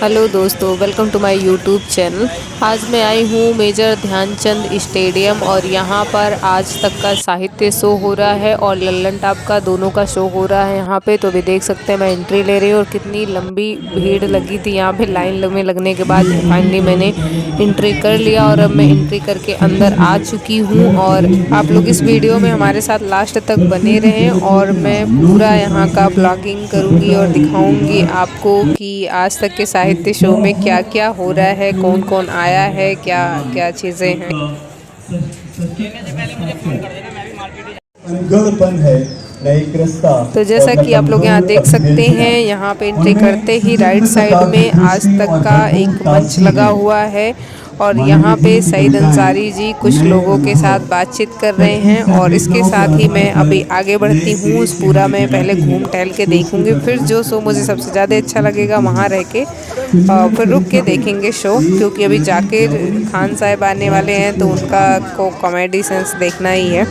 Hello दोस्तों, welcome to my YouTube channel. आज मैं आई हूँ मेजर ध्यानचंद स्टेडियम और यहाँ पर आज तक का साहित्य शो हो रहा है और लल्लन टॉप का दोनों का शो हो रहा है यहाँ पे। तो अभी देख सकते हैं मैं एंट्री ले रही हूँ और कितनी लंबी भीड़ लगी थी यहाँ पे। लाइन में लगने के बाद फाइनली मैंने एंट्री कर लिया और अब मैं एंट्री करके अंदर आ चुकी हूँ। और आप लोग इस वीडियो में हमारे साथ लास्ट तक बने रहें और मैं पूरा यहाँ का ब्लॉगिंग करूँगी और दिखाऊँगी आपको कि आज तक के साहित्य शो में क्या क्या हो रहा है, कौन कौन आया है, क्या क्या चीज़ें हैं। तो जैसा कि आप लोग यहाँ देख सकते हैं, यहाँ पे एंट्री करते ही राइट साइड में आज तक का एक मंच लगा हुआ है और यहाँ पे सईद अंसारी जी कुछ लोगों के साथ बातचीत कर रहे हैं। और इसके साथ ही मैं अभी आगे बढ़ती हूँ। उस पूरा मैं पहले घूम टहल के देखूँगी, फिर जो शो मुझे सबसे ज़्यादा अच्छा लगेगा वहाँ रह के फिर रुक के देखेंगे शो, क्योंकि अभी जाकिर खान साहब आने वाले हैं तो उनका को कॉमेडी सेंस देखना ही है।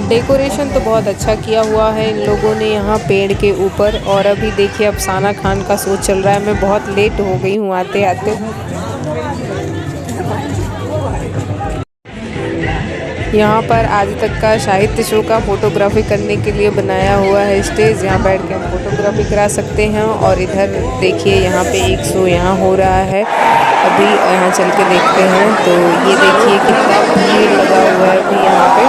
डेकोरेशन तो बहुत अच्छा किया हुआ है इन लोगों ने यहाँ पेड़ के ऊपर। और अभी देखिए अफसाना खान का शो चल रहा है। मैं बहुत लेट हो गई हूँ आते आते। यहाँ पर आज तक का साहित्य शो का फोटोग्राफी करने के लिए बनाया हुआ है स्टेज। यहाँ बैठ के हम फोटोग्राफी करा सकते हैं। और इधर देखिए यहाँ पे एक शो यहाँ हो रहा है, अभी यहाँ चल के देखते हैं। तो ये देखिए कितना भीड़ लगा हुआ है अभी यहाँ पे।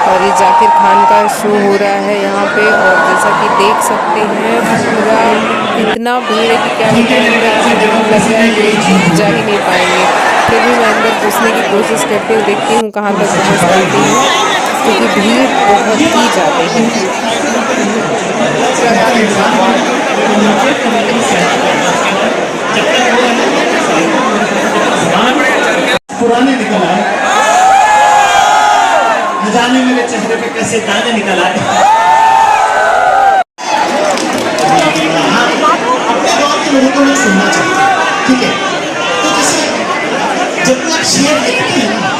और ये जाकिर खान का शो हो रहा है यहाँ पे। और जैसा कि देख सकते हैं पूरा इतना भीड़ है कि क्या बताएं, लग रहा है कि जा ही नहीं पाएंगे। फिर भी मैं अंदर घुसने की कोशिश करती हूँ, देखती हूँ कहाँ तक पहुँच पाती हूँ, क्योंकि भीड़ बहुत ही ज़्यादा है। पुराने निकल आए, न जाने मेरे चेहरे पे कैसे दाने निकल आए। अपने दौर के लोगों को मैं सुनना चाहता हूँ, ठीक है? तो जैसे जब भी आप शेर लिखते हैं, जब आप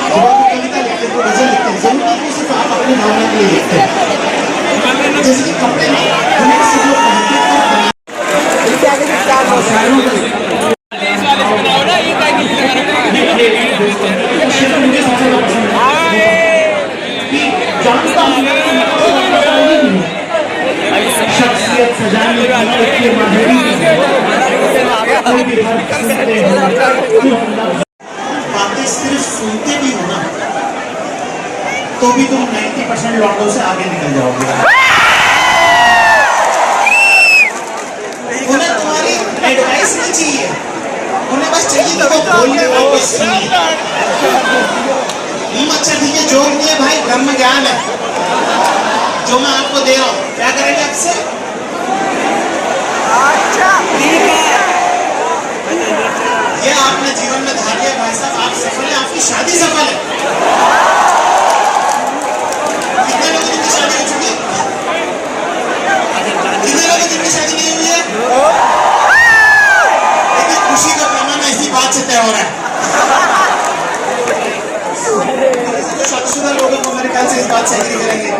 कविता लिखते हैं, गजल लिखते हैं, जरूर नहीं सिर्फ आप अपनी भावना के लिए लिखते हैं। जैसे कि कपड़े में हमें सब लोग पहनते हैं शख्सियत सजाने की माहिरी बातें सिर्फ सुनते भी हो ना, तो भी तुम 90% लॉन्डो से आगे निकल जाओगे। उन्हें तुम्हारी एडवाइस नहीं चाहिए, उन्हें बस चाहिए कि वो बोलने वाले सुनिए। अच्छा ठीक है, जोक नहीं है भाई, ब्रह्म ज्ञान है जो मैं आपको दे रहा हूँ। क्या करेंगे आपसे? अच्छा ठीक है, ये आपने जीवन में धार लिया भाई साहब, आप सफल है, आपकी शादी सफल है। कितने लोगों की शादी हो चुकी है? कितने लोगों की शादी नहीं हुई है? लेकिन खुशी का पैमाना इसी बात से तय हो रहा है। शादीशुदा लोगों को मेरे ख्याल से इस बात से एग्री करेंगे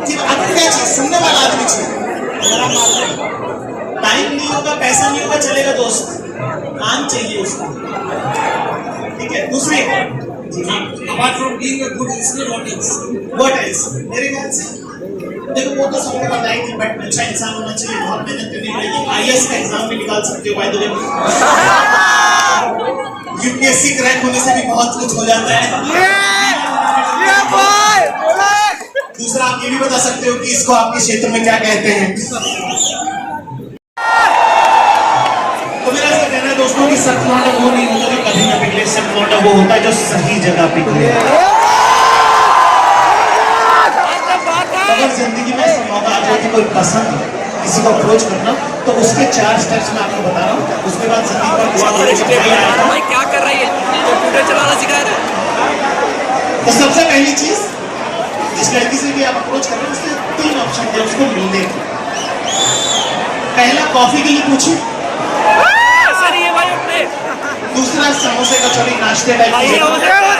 कि आपको क्या चाहिए? सुनने वाला आदमी चाहिए। टाइम नहीं होगा, पैसा नहीं होगा, चलेगा दोस्त, काम चाहिए उसको, ठीक है? दूसरी apart from being a good listener, what else? मेरे ख्याल से देखो वो तो सबको पता है कि बट अच्छा इंसान होना चाहिए, बहुत मेहनत करनी पड़ेगी। आईएएस का एग्जाम भी निकाल सकते हो, by the way UPSC crack होने से भी बहुत कुछ हो जाता है। दूसरा आप ये भी बता सकते हो कि इसको आपके क्षेत्र में क्या कहते हैं। तो मेरा ऐसा कहना है दोस्तों कि सख्त लौंडा वो नहीं होता जो कभी ना पिघले, सख्त लौंडा वो होता है जो सही जगह पिघले। अगर जिंदगी में ऐसा मौका आ जाए कि कोई पसंद किसी को अप्रोच करना, तो उसके 4 स्टेप्स मैं आपको बता रहा हूँ। उसके बाद जिंदगी पर भाई क्या कर रही है, कंप्यूटर चलाना सिखा रहा है। तो सबसे पहली चीज, जिस लड़की से भी आप अप्रोच कर रहे हैं उसके 3 ऑप्शन है उसको मिलने के। पहला कॉफी के लिए पूछिए, दूसरा समोसे कचौड़ी नाश्ते टाइप हो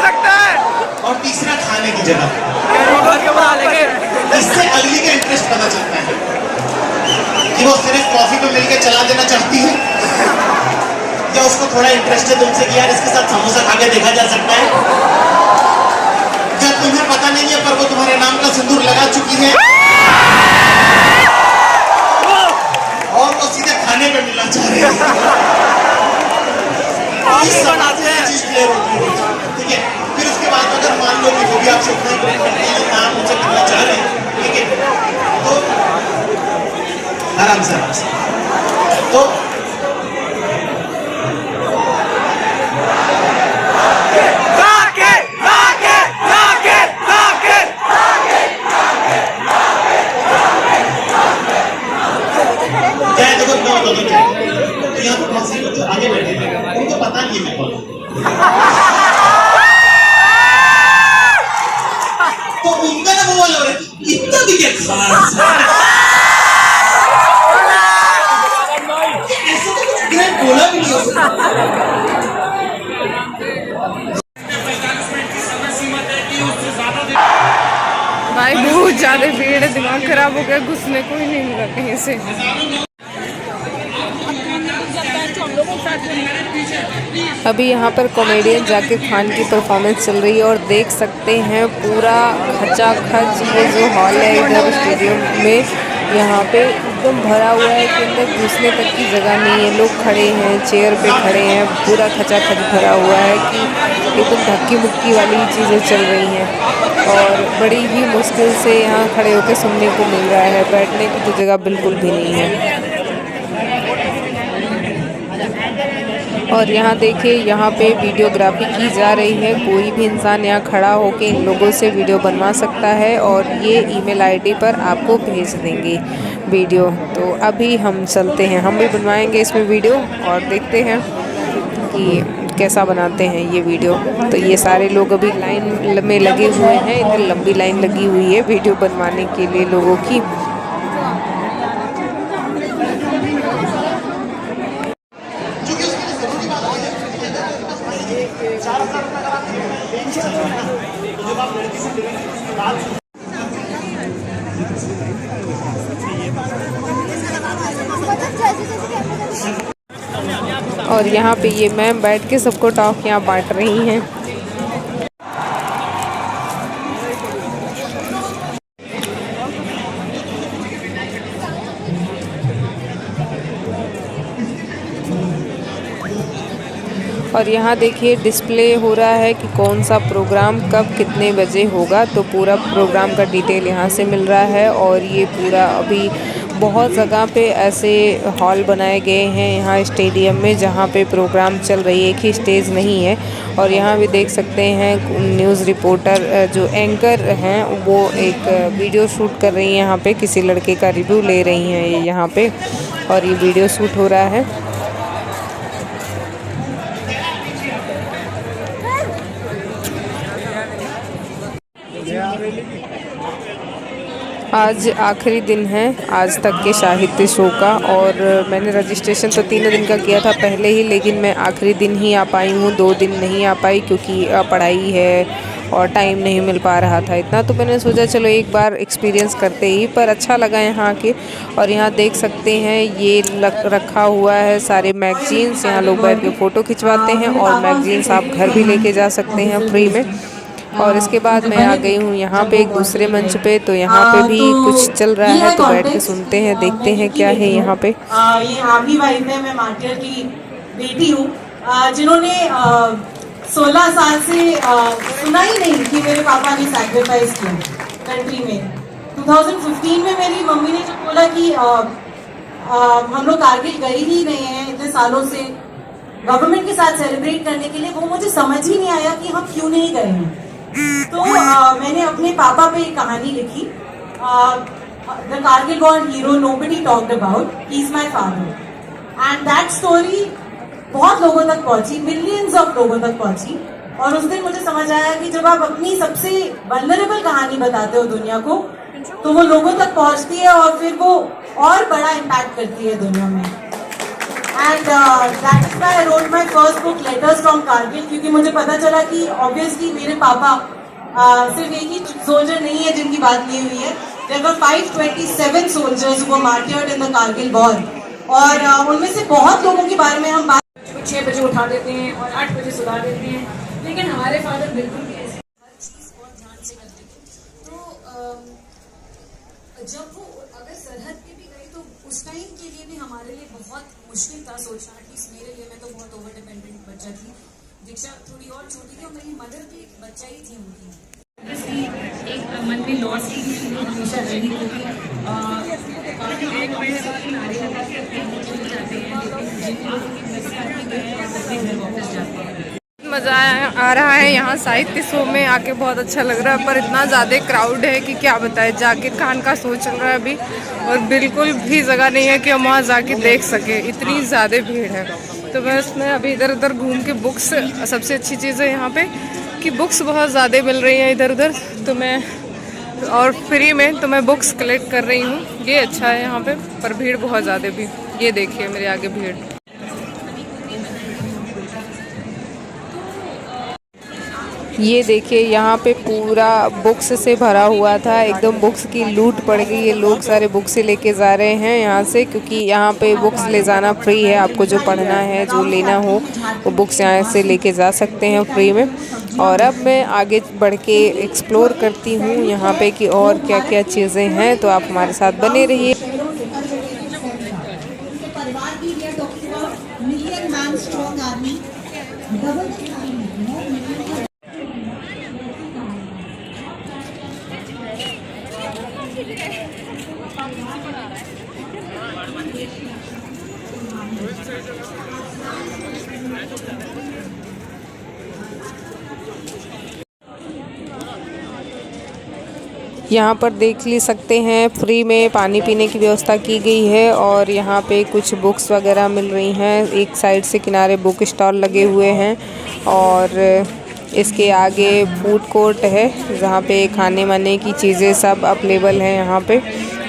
सकता है, और तीसरा खाने की जगह। इससे अगली का इंटरेस्ट पता चलता है। कि वो सिर्फ कॉफी पे मिलके चला देना चाहती है, या उसको थोड़ा इंटरेस्ट है तुमसे कि यार इसके साथ समोसा खा के देखा जा सकता है, या तुम्हें पता नहीं है पर वो तुम्हारे नाम का सिंदूर लगा चुकी है और वो सीधे खाने पे मिलना चाह रही है। इस समाज में चीज क्लियर होती है, ठीक है। फिर उसके बाद अगर मान लो कि वो भी आपसे उतना ही प्रेम करती है जितना आप उनसे करना चाह रहे हैं, ठीक है, तो आराम से तो यहाँ पर बहुत सारे बच्चे आगे बैठे थे, उनको पता नहीं है मैं कौन हूं, तो उनका ना वो वाला हो रहा है, इतना भी क्या खास ऐसा तो कुछ ग्रेट बोला भी नहीं हो सकता। भाई बहुत ज्यादा भीड़ है, दिमाग खराब हो गया, घुसने को ही नहीं मिला कहीं से। अभी यहाँ पर कॉमेडियन जाकिर खान की परफॉर्मेंस चल रही है और देख सकते हैं पूरा खचाखच ये जो हॉल है इधर स्टेडियम में, यहाँ पे एकदम भरा हुआ है कि अंदर घुसने तक की जगह नहीं है, लोग खड़े हैं, चेयर पे खड़े हैं, पूरा खचाखच भरा हुआ है कि एकदम धक्की मुक्की वाली चीज़ें चल रही हैं और बड़ी ही मुश्किल से यहाँ खड़े होकर सुनने को मिल रहा है, बैठने की तो जगह बिल्कुल भी नहीं है। और यहाँ देखिए, यहाँ पे वीडियोग्राफी की जा रही है, कोई भी इंसान यहाँ खड़ा होकर इन लोगों से वीडियो बनवा सकता है और ये ईमेल आईडी पर आपको भेज देंगे वीडियो। तो अभी हम चलते हैं, हम भी बनवाएंगे इसमें वीडियो और देखते हैं कि कैसा बनाते हैं ये वीडियो। तो ये सारे लोग अभी लाइन में लगे हुए हैं, इधर लंबी लाइन लगी हुई है वीडियो बनवाने के लिए लोगों की। और यहाँ पे ये मैम बैठ के सबको टॉफियाँ बांट रही हैं। और यहाँ देखिए डिस्प्ले हो रहा है कि कौन सा प्रोग्राम कब कितने बजे होगा, तो पूरा प्रोग्राम का डिटेल यहाँ से मिल रहा है। और ये पूरा अभी बहुत जगह पे ऐसे हॉल बनाए गए हैं यहाँ स्टेडियम में जहाँ पे प्रोग्राम चल रही है, एक ही स्टेज नहीं है। और यहाँ भी देख सकते हैं न्यूज़ रिपोर्टर जो एंकर हैं वो एक वीडियो शूट कर रही हैं, यहाँ पे किसी लड़के का रिव्यू ले रही हैं ये यहाँ पे, और ये वीडियो शूट हो रहा है। आज आखिरी दिन है आज तक के साहित्य शो का, और मैंने रजिस्ट्रेशन तो 3 दिन का किया था पहले ही, लेकिन मैं आखिरी दिन ही आ पाई हूँ, 2 दिन नहीं आ पाई क्योंकि पढ़ाई है और टाइम नहीं मिल पा रहा था इतना। तो मैंने सोचा चलो एक बार एक्सपीरियंस करते ही, पर अच्छा लगा यहाँ के। और यहाँ देख सकते हैं ये रखा हुआ है सारे मैगजीन्स, यहाँ लोग बैठ के फ़ोटो खिंचवाते हैं और मैगजीन्स आप घर भी लेके जा सकते हैं फ्री में। और इसके बाद मैं आ गई हूँ यहाँ पे एक दूसरे मंच पे, तो यहाँ पे भी कुछ चल रहा है, तो बैठ के सुनते हैं, देखते हैं क्या है यहाँ पे। ये हावी वाइफ है, मैं मार्टियर की बेटी हूँ, जिन्होंने 16 साल से सुना ही नहीं कि मेरे पापा ने सैक्रिफाइस किया कंट्री में। 2015 में मेरी मम्मी ने जब बोला कि हम लोग कारगिल गए ही नहीं हैं इतने सालों से गवर्नमेंट के साथ सेलिब्रेट करने के लिए, वो मुझे समझ ही नहीं आया कि हम क्यों नहीं गए हैं। तो मैंने अपने पापा पे एक कहानी लिखी, the Kargil war hero nobody talked about, he is my father. And that story बहुत लोगों तक पहुंची, मिलियंस ऑफ लोगों तक पहुंची। और उस दिन मुझे समझ आया कि जब आप अपनी सबसे वल्नरेबल कहानी बताते हो दुनिया को, तो वो लोगों तक पहुंचती है और फिर वो और बड़ा इम्पैक्ट करती है दुनिया में। And that is why I wrote my first book letters from Kargil, क्योंकि मुझे पता चला कि ऑब्वियसली मेरे पापा सिर्फ एक ही सोल्जर नहीं है जिनकी बात की हुई है, there were 527 soldiers who were martyred in the Kargil war. और उनमें से बहुत लोगों के बारे में हम बात 6 बजे उठा देते हैं और 8 बजे सुला देते हैं, लेकिन हमारे फादर बिल्कुल भी ऐसे हर चीज़ बहुत ध्यान से करते थे। तो जब वो अगर सरहद पे भी गए तो उस टाइम के लिए भी हमारे लिए बहुत मुश्किल था सोचना। एटलीस्ट मेरे लिए, मैं तो बहुत ओवर डिपेंडेंट बच्चा थी, दीक्षा थोड़ी और छोटी थी और मेरी मदर भी बच्चा ही थी उनकी। एक मन में लॉस की हमेशा रही, क्योंकि काफ़ी लोग हमें नारे लगा के अपने घर चले जाते हैं, लेकिन जिन लोगों की बस आती गए हैं अपने घर वापस जाते हैं। मज़ा आ रहा है यहाँ साहित्य शो में आके, बहुत अच्छा लग रहा है, पर इतना ज़्यादा क्राउड है कि क्या बताएं। जाकिर खान का शो चल रहा है अभी और बिल्कुल भी जगह नहीं है कि हम वहाँ जाके देख सके, इतनी ज़्यादा भीड़ है। तो बस मैं अभी इधर उधर घूम के बुक्स, सबसे अच्छी चीज़ है यहाँ पे कि बुक्स बहुत ज़्यादा मिल रही हैं इधर उधर, तो मैं और फ्री में, तो मैं बुक्स कलेक्ट कर रही हूँ। ये अच्छा है यहाँ पे, पर भीड़ बहुत ज़्यादा भी। ये देखिए मेरे आगे भीड़। ये देखिए यहाँ पे पूरा बुक्स से भरा हुआ था, एकदम बुक्स की लूट पड़ गई। ये लोग सारे बुक्स से लेके जा रहे हैं यहाँ से, क्योंकि यहाँ पे बुक्स ले जाना फ्री है। आपको जो पढ़ना है, जो लेना हो, वो बुक्स यहाँ से लेके जा सकते हैं फ्री में। और अब मैं आगे बढ़ के एक्सप्लोर करती हूँ यहाँ पे कि और क्या क्या चीज़ें हैं, तो आप हमारे साथ बने रहिए। यहाँ पर देख ली सकते हैं फ्री में पानी पीने की व्यवस्था की गई है और यहाँ पे कुछ बुक्स वगैरह मिल रही हैं। एक साइड से किनारे बुक स्टॉल लगे हुए हैं और इसके आगे फूड कोर्ट है जहाँ पे खाने वाने की चीज़ें सब अवेलेबल हैं यहाँ पे।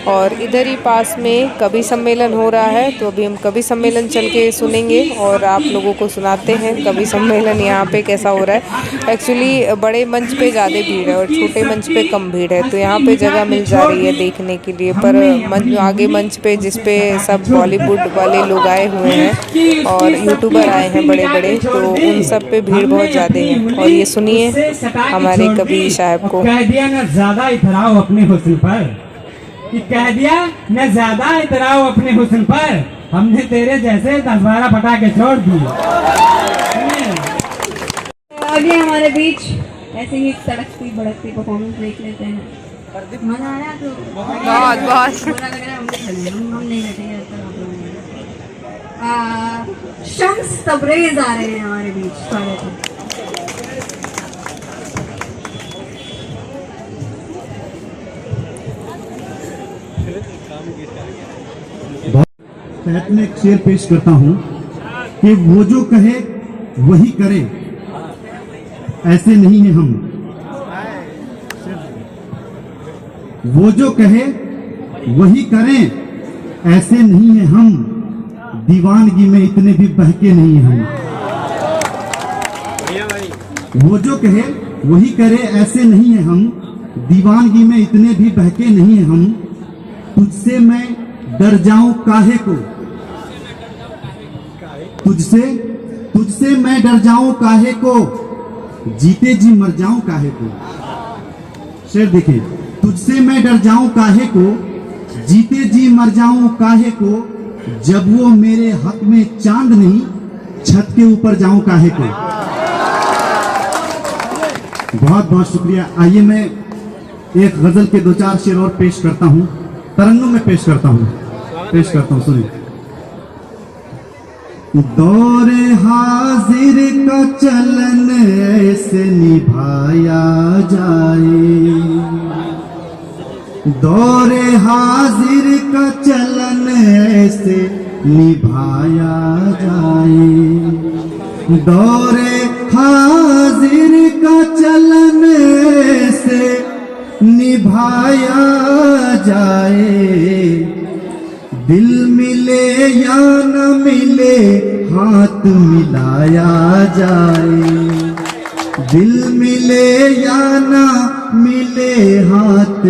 और इधर ही पास में कवि सम्मेलन हो रहा है, तो अभी हम कवि सम्मेलन चल के सुनेंगे और आप लोगों को सुनाते हैं कवि सम्मेलन यहाँ पे कैसा हो रहा है। एक्चुअली बड़े मंच पे ज़्यादा भीड़ है और छोटे मंच पे कम भीड़ है, तो यहाँ पे जगह मिल जा रही है देखने के लिए। पर आगे मंच पे जिस पे सब बॉलीवुड वाले लोग आए हुए हैं और यूट्यूबर आए हैं बड़े बड़े, तो उन सब पे भीड़ बहुत ज़्यादा है। और ये सुनिए हमारे कवि साहब को। ज़्यादा इतराओ अपने हुस्न पर, कि कह दिया न ज्यादा इतराओ अपने हुस्न पर, हमने तेरे जैसे 10-12 पटाखे छोड़ दिए। आगे हमारे बीच ऐसे ही तड़कती भड़कती परफॉर्मेंस देख लेते हैं। मजा आ रहा है तो बहुत बुरा लग रहा है, हम नहीं बैठेंगे। शम्स तबरेज आ रहे हैं हमारे बीच। स्वागत है। तहत में एक शेर पेश करता हूं कि वो जो कहे वही करे, ऐसे नहीं है हम। वो जो कहे वही करें, ऐसे नहीं है हम। दीवानगी में इतने भी बहके नहीं है हम। वो जो कहे वही करे, ऐसे नहीं है हम। दीवानगी में इतने भी बहके नहीं है हम। तुझसे मैं डर जाऊं काहे को, तुझसे मैं डर जाऊं काहे को, जीते जी मर जाऊं काहे को। शेर देखिए, तुझसे मैं डर जाऊं काहे को, जीते जी मर जाऊं काहे को। जब वो मेरे हक में चांद नहीं, छत के ऊपर जाऊं काहे को। बहुत बहुत शुक्रिया। आइए मैं एक गजल के 2-4 शेर और पेश करता हूं, तरन्नुम में पेश करता हूं, सुनिए। दौरे हाजिर का चलन ऐसे निभाया जाए, दौरे हाजिर का चलन ऐसे निभाया जाए। दौरे हाजिर का चलन ऐसे निभाया जाए। दिल मिले या न मिले, हाथ मिलाया जाए। दिल मिले या ना मिले हाथ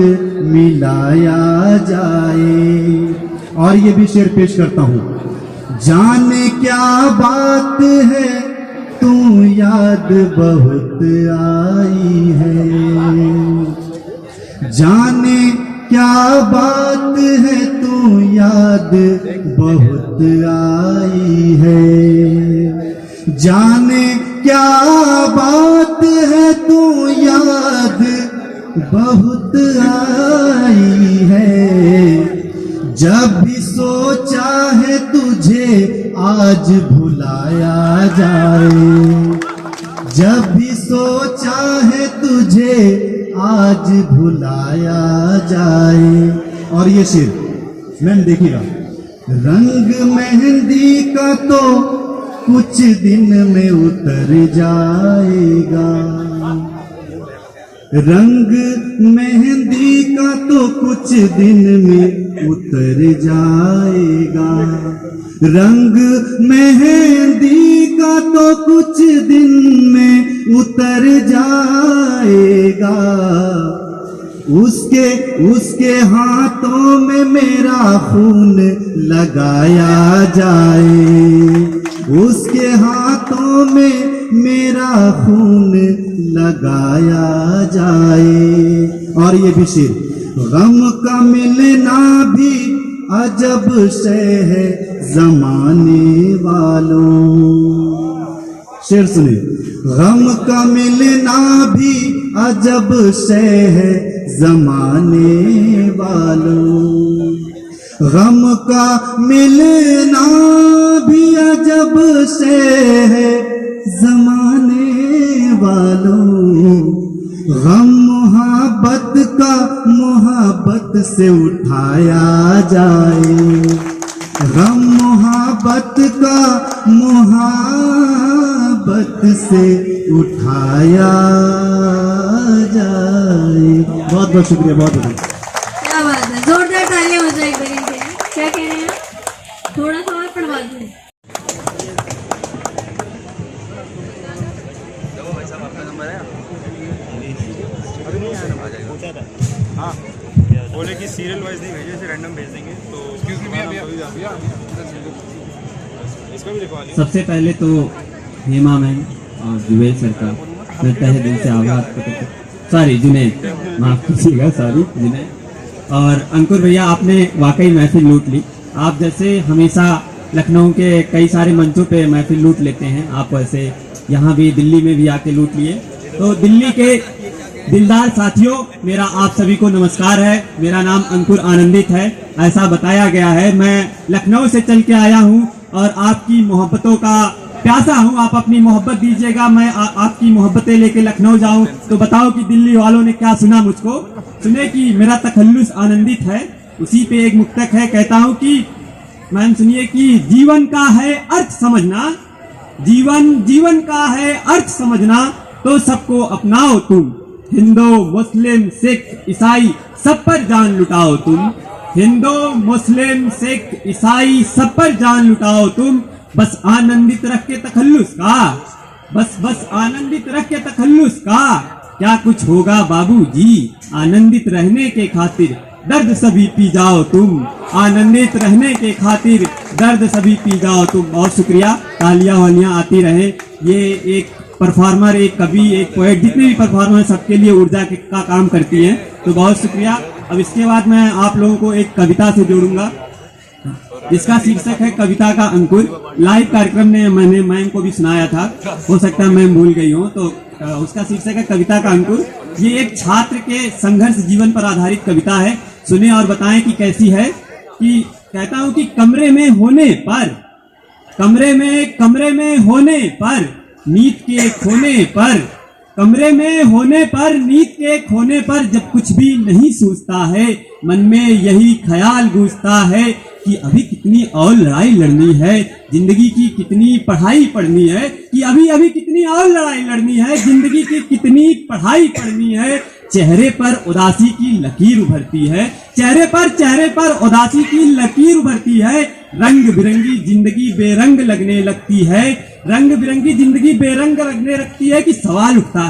मिलाया जाए। और ये भी शेर पेश करता हूँ। जाने क्या बात है तू याद बहुत आई है, जाने क्या बात है तू याद बहुत आई है, जाने क्या बात है तू याद बहुत आई है। जब भी सोचा है तुझे आज भुलाया जाए, जब भी सोचा है तुझे आज भुलाया जाए। और ये शेर मैम देखिएगा, रंग मेहंदी का तो कुछ दिन में उतर जाएगा, रंग मेहंदी का तो कुछ दिन में उतर जाएगा, रंग मेहंदी का तो कुछ दिन में उतर जाएगा। उसके हाथों में मेरा खून लगाया जाए, उसके हाथों में मेरा खून लगाया जाए। और ये भी शेर, गम का मिलना भी अजब शे है जमाने वालों। शेर सुने, गम का मिलना भी अजब शे है जमाने वालों, गम का मिलना भी अजब से है जमाने वालों। गम मोहब्बत का मोहब्बत से उठाया जाए, गम मोहब्बत का मोहब्बत से उठाया जाए। बहुत बहुत शुक्रिया, बहुत बहुत। क्या बात है, जोरदार तालियां हो जाए एक बार इनके लिए। क्या कह रहे हैं आप? थोड़ा सा और पढ़वा दूं। हाँ, बोले कि सीरियल वाइज नहीं भेजे, ऐसे रैंडम भेज देंगे। तो इसमें भी लिखवा लिया। सबसे पहले तो हेमा मैम और जुबेल सर का मैं तहे दिल से आभार प्रकट, सॉरी जुनैद, माफ कीजिएगा, सॉरी जुनैद। और अंकुर भैया, आपने वाकई महफिल लूट ली। आप जैसे हमेशा लखनऊ के कई सारे मंचों पे महफिल लूट लेते हैं, आप ऐसे यहाँ भी दिल्ली में भी आके लूट लिए। तो दिल्ली के दिलदार साथियों, मेरा आप सभी को नमस्कार है। मेरा नाम अंकुर आनंदित है, ऐसा बताया गया है। मैं लखनऊ से चल के आया हूँ और आपकी मोहब्बतों का प्यासा हूँ। आप अपनी मोहब्बत दीजिएगा, मैं आपकी मोहब्बतें लेके लखनऊ जाऊँ। तो बताओ कि दिल्ली वालों ने क्या सुना मुझको। सुने कि मेरा तखल्लुस आनंदित है, उसी पे एक मुक्तक है। कहता हूँ कि मैम सुनिए कि जीवन का है अर्थ समझना, जीवन का है अर्थ समझना, तो सबको अपनाओ तुम। हिंदू मुस्लिम सिख ईसाई सब पर जान लुटाओ तुम, हिंदू मुस्लिम सिख ईसाई सब पर जान लुटाओ तुम। बस आनंदित रख के तखल्लुस का, बस आनंदित रख के तखल्लुस का। क्या कुछ होगा बाबूजी, आनंदित रहने के खातिर दर्द सभी पी जाओ तुम, आनंदित रहने के खातिर दर्द सभी पी जाओ तुम। बहुत शुक्रिया, तालियां वालियां आती रहे। ये एक परफॉर्मर, एक कवि, एक पोएट, जितने भी परफॉर्मर सबके लिए ऊर्जा का काम करती हैं। तो बहुत शुक्रिया। अब इसके बाद मैं आप लोगों को एक कविता से जोड़ूंगा, इसका शीर्षक है कविता का अंकुर। लाइव कार्यक्रम में मैंने मैम को भी सुनाया था, हो सकता है मैम भूल गई हो। तो उसका शीर्षक है कविता का अंकुर। ये एक छात्र के संघर्ष जीवन पर आधारित कविता है। सुने और बताएं कि कैसी है। कि कहता हूं कि कमरे में होने पर नींद के खोने पर, कमरे में होने पर नींद के खोने पर, जब कुछ भी नहीं सूझता है, मन में यही ख्याल गूंजता है कि अभी कितनी और लड़ाई लड़नी है, जिंदगी की कितनी पढ़ाई पढ़नी है, कि अभी कितनी और लड़ाई लड़नी है, जिंदगी की कितनी पढ़ाई पढ़नी है। चेहरे पर उदासी की लकीर उभरती है, चेहरे पर उदासी की लकीर उभरती है। रंग बिरंगी जिंदगी बेरंग लगने लगती है, रंग बिरंगी जिंदगी बेरंग लगने लगती है कि सवाल उठता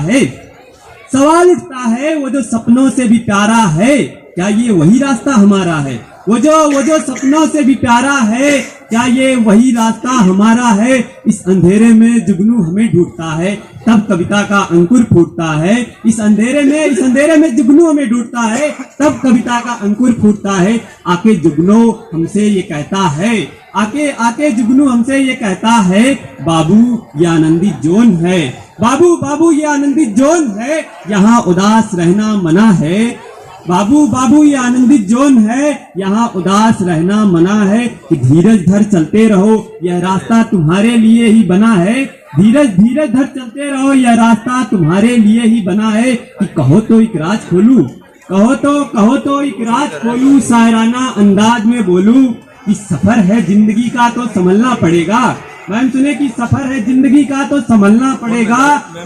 है वो जो सपनों से भी प्यारा है, क्या ये वही रास्ता हमारा है? वो जो सपनों से भी प्यारा है, क्या ये वही रास्ता हमारा है? इस अंधेरे में जुगनू हमें ढूंढता है, तब कविता का अंकुर फूटता है। इस अंधेरे में जुगनू हमें ढूंढता है, तब कविता का अंकुर फूटता है। आके जुगनू हमसे ये कहता है, आके जुगनू हमसे ये कहता है, बाबू ये आनंदी जोन है, बाबू ये आनंदी जोन है, यहाँ उदास रहना मना है। बाबू ये आनंदित जोन है, यहाँ उदास रहना मना है। कि धीरज धर चलते रहो, यह रास्ता तुम्हारे लिए ही बना है। धीरज धर चलते रहो, यह रास्ता तुम्हारे लिए ही बना है। कि कहो तो एक राज खोलूं, कहो तो एक राज खोलूं, शायराना अंदाज में बोलूं कि सफर है जिंदगी का तो संभलना पड़ेगा। मैम सुने कि सफर है जिंदगी का तो संभलना पड़ेगा,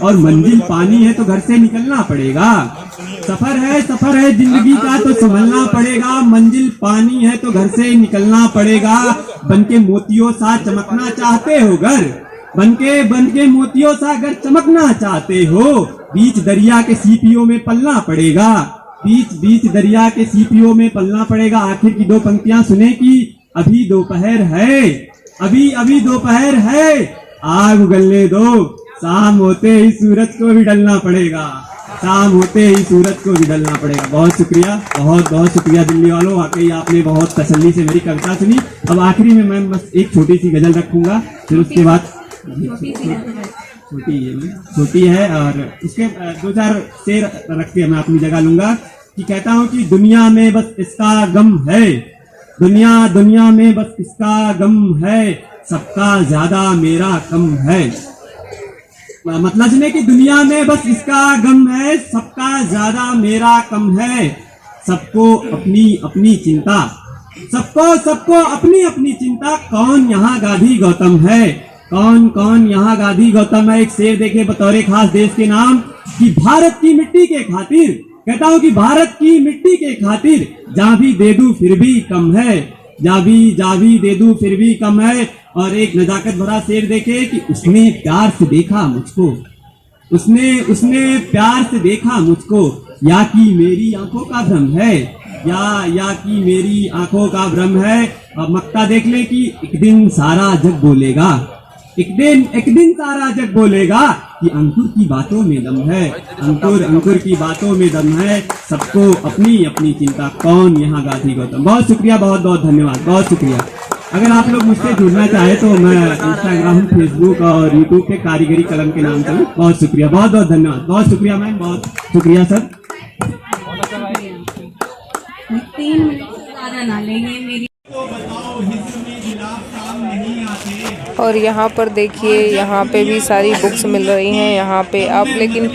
और मंजिल पानी है तो घर से निकलना पड़ेगा। सफर है जिंदगी का तो संभलना पड़ेगा, मंजिल पानी है तो घर से निकलना पड़ेगा। बनके मोतियों सा चमकना चाहते हो घर, बनके मोतियों सा अगर चमकना चाहते हो, बीच दरिया के सीपियों में पलना पड़ेगा, बीच दरिया के सीपियों में पलना पड़ेगा। आखिर की दो पंक्तियां सुने कि अभी दोपहर है, आग उगलने दो, शाम होते ही सूरज को भी ढलना पड़ेगा, बहुत शुक्रिया, बहुत शुक्रिया दिल्ली वालों, वाकई आपने बहुत तसल्ली से मेरी कविता सुनी। अब आखिरी में मैं बस एक छोटी सी गजल रखूंगा, फिर उसके बाद छोटी है और उसके 2-4 शेर रख के मैं अपनी जगह लूंगा। कि कहता हूँ कि दुनिया में बस इसका गम है, दुनिया में बस इसका गम है, सबका ज्यादा मेरा कम है। मतलब सुने कि दुनिया में बस इसका गम है, सबका ज्यादा मेरा कम है। सबको अपनी अपनी चिंता, सबको अपनी अपनी चिंता, कौन यहाँ गांधी गौतम है, कौन यहाँ गांधी गौतम है। एक शेर देखे बतौरे खास देश के नाम, कि भारत की मिट्टी के खातिर, कहता हूँ कि भारत की मिट्टी के खातिर जहाँ भी दे दूं फिर भी कम है, जा भी दे दूं फिर भी कम है। और एक नजाकत भरा शेर देखे कि उसने प्यार से देखा मुझको, उसने प्यार से देखा मुझको, या कि मेरी आंखों का भ्रम है, या कि मेरी आंखों का भ्रम है। अब मक्ता देख ले कि एक दिन सारा जग बोलेगा, एक दिन सारा जग बोलेगा कि अंकुर की बातों में दम है, अंकुर की बातों में दम है। सबको अपनी अपनी चिंता, कौन यहाँ गांधी गौतम। बहुत शुक्रिया, बहुत धन्यवाद, बहुत शुक्रिया। अगर आप लोग मुझसे जुड़ना चाहे तो मैं इंस्टाग्राम, फेसबुक और यूट्यूब पे कारीगरी कलम के नाम से हूँ। बहुत शुक्रिया, बहुत धन्यवाद, बहुत शुक्रिया मैम, बहुत शुक्रिया सर। 3 मिनट से ज्यादा ना लेंगे मेरी। और यहाँ पर देखिए, यहाँ पे भी सारी बुक्स मिल रही हैं यहाँ पे अब, लेकिन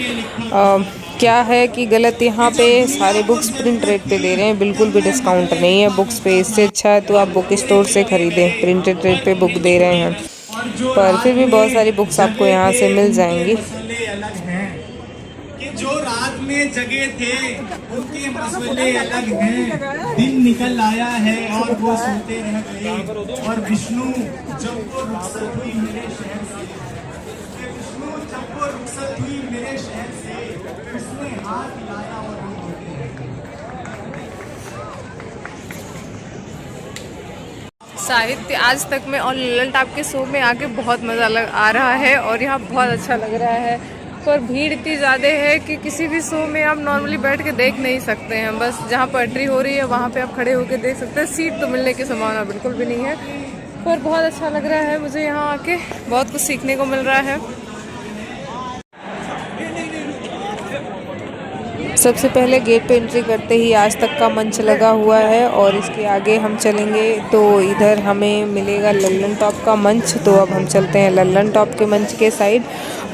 क्या है कि गलत, यहाँ पे सारे बुक्स प्रिंट रेट पे दे रहे हैं, बिल्कुल भी डिस्काउंट नहीं है बुक्स पे। इससे अच्छा है तो आप बुक स्टोर से ख़रीदें, प्रिंटेड रेट पे बुक दे रहे हैं। पर फिर भी बहुत सारी बुक्स आपको यहाँ से मिल जाएंगी। जो रात में जगे थे उनके मसले अलग हैं, दिन निकल आया है और वो सोते रह गए। और विष्णु जब वो रुखसत हुई मेरे शहर से, विष्णु जब वो रुखसत हुई मेरे शहर से, उसने हाथ हिलाया और हम रोते रह गए। साहित्य आज तक में और लल्लन टॉप के शो में आके बहुत मज़ा आ रहा है और यहाँ बहुत अच्छा लग रहा है। पर भीड़ इतनी ज़्यादा है कि किसी भी शो में आप नॉर्मली बैठ के देख नहीं सकते हैं। बस जहाँ पटरी हो रही है वहाँ पे आप खड़े होकर देख सकते हैं। सीट तो मिलने की संभावना बिल्कुल भी नहीं है। पर बहुत अच्छा लग रहा है मुझे यहाँ आके, बहुत कुछ सीखने को मिल रहा है। सबसे पहले गेट पे एंट्री करते ही आज तक का मंच लगा हुआ है और इसके आगे हम चलेंगे तो इधर हमें मिलेगा लल्लन टॉप का मंच। तो अब हम चलते हैं लल्लन टॉप के मंच के साइड